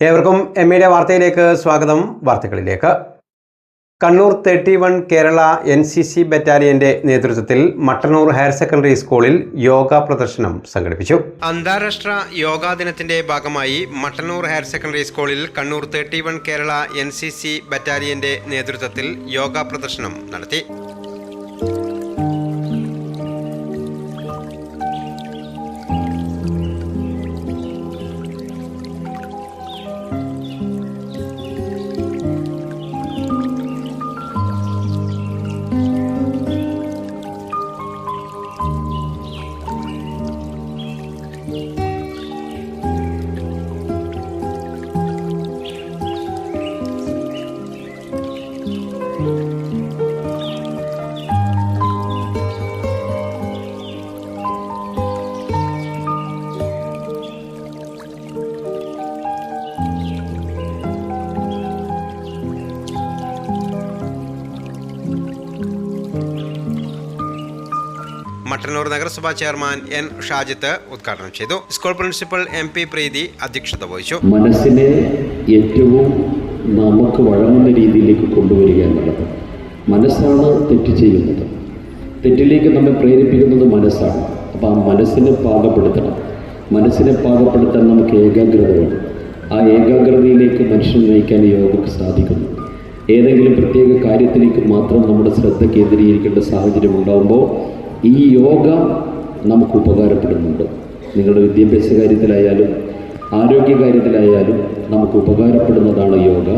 ഏവർക്കും എമ്മയുടെ വാർത്തയിലേക്ക് സ്വാഗതം. വാർത്തകളിലേക്ക്. കണ്ണൂർ 31 കേരള NCC ബറ്റാലിയന്റെ നേതൃത്വത്തിൽ മട്ടന്നൂർ ഹയർ സെക്കൻഡറി സ്കൂളിൽ യോഗ പ്രദർശനം സംഘടിപ്പിച്ചു. അന്താരാഷ്ട്ര യോഗാ ദിനത്തിന്റെ ഭാഗമായി മട്ടന്നൂർ ഹയർ സെക്കൻഡറി സ്കൂളിൽ കണ്ണൂർ 31 കേരള NCC ബറ്റാലിയന്റെ നേതൃത്വത്തിൽ യോഗ പ്രദർശനം നടത്തി. മട്ടന്നൂർ നഗരസഭാ ചെയർമാൻ N. ഷാജിത്ത് ഉദ്ഘാടനം ചെയ്തു. സ്കൂൾ പ്രിൻസിപ്പൽ MP പ്രീതി അധ്യക്ഷത വഹിച്ചു. മനസ്സിനെ ഏറ്റവും നമുക്ക് വഴങ്ങുന്ന രീതിയിലേക്ക് കൊണ്ടുവരിക എന്നുള്ളത്. മനസ്സാണ് തെറ്റ് ചെയ്യുന്നത്, തെറ്റിലേക്ക് നമ്മെ പ്രേരിപ്പിക്കുന്നത് മനസ്സാണ്. അപ്പോൾ ആ മനസ്സിനെ പാകപ്പെടുത്തണം. മനസ്സിനെ പാകപ്പെടുത്താൻ നമുക്ക് ഏകാഗ്രത വേണം. ആ ഏകാഗ്രതയിലേക്ക് മനുഷ്യനെ നയിക്കാൻ യോഗയ്ക്ക് സാധിക്കുന്നു. ഏതെങ്കിലും പ്രത്യേക കാര്യത്തിലേക്ക് മാത്രം നമ്മുടെ ശ്രദ്ധ കേന്ദ്രീകരിക്കേണ്ട സാഹചര്യം ഉണ്ടാകുമ്പോൾ ഈ യോഗ നമുക്ക് ഉപകാരപ്പെടുന്നുണ്ട്. നിങ്ങളുടെ വിദ്യാഭ്യാസ കാര്യത്തിലായാലും ആരോഗ്യ കാര്യത്തിലായാലും നമുക്ക് ഉപകാരപ്പെടുന്നതാണ് യോഗ.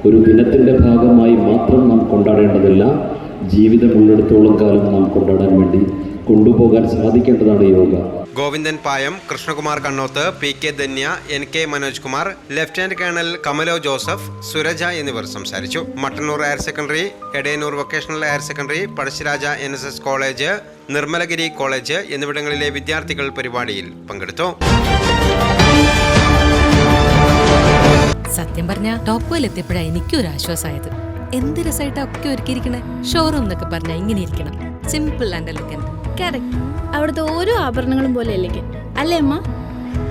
ഒരു ദിനത്തിൻ്റെ ഭാഗമായി മാത്രം നാം കൊണ്ടാടേണ്ടതല്ല, ജീവിതമുള്ളിടത്തോളം കാലം നാം കൊണ്ടാടാൻ വേണ്ടി കൊണ്ടുപോകാൻ സാധിക്കേണ്ടതാണ് yoga. Govindan Payam, Krishnakumar Kannoth, PK Dhanya, NK Manoj Kumar, lieutenant colonel കമലോ ജോസഫ്, സുരജ എന്നിവർ സംസാരിച്ചു. Mattannur higher secondary, Edayannur vocational higher secondary, Pazhassiraja NSS college, Nirmalagiri college എന്നിവിടങ്ങളിലെ വിദ്യാർത്ഥികൾ പരിപാടിയിൽ പങ്കെടുത്തു. സത്യം പറഞ്ഞ ടോപ്പ് എത്തിയപ്പോഴാണ് എനിക്കൊരു ആശ്വാസമായത്. എന്ത് രസമായിട്ടാ ഒക്കെ ഒരുക്കിയിരിക്കണേ. ഷോറൂം എന്നൊക്കെ പറഞ്ഞാൽ ഇങ്ങനെ ഇരിക്കണം, സിമ്പിൾ ആൻഡ് എലഗന്റ്. കറക്റ്റ്. അവിടുത്തെ ഓരോ ആഭരണങ്ങളും പോലെ എലഗന്റ് അല്ലേ അമ്മ?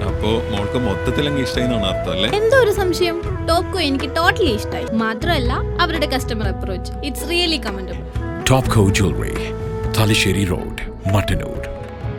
അപ്പോ മോൾക്ക് മൊത്തത്തിൽ അങ്ങ് ഇഷ്ടമായിന്നാണ് അർത്ഥം അല്ലേ? എന്തോ ഒരു സംശയം. ടോപ്കോ എനിക്ക് ടോട്ടലി ഇഷ്ടമായി. മാത്രമല്ല അവരുടെ customer approach, it's really commendable. Topco jewellery, Thalassery road, Mattannur.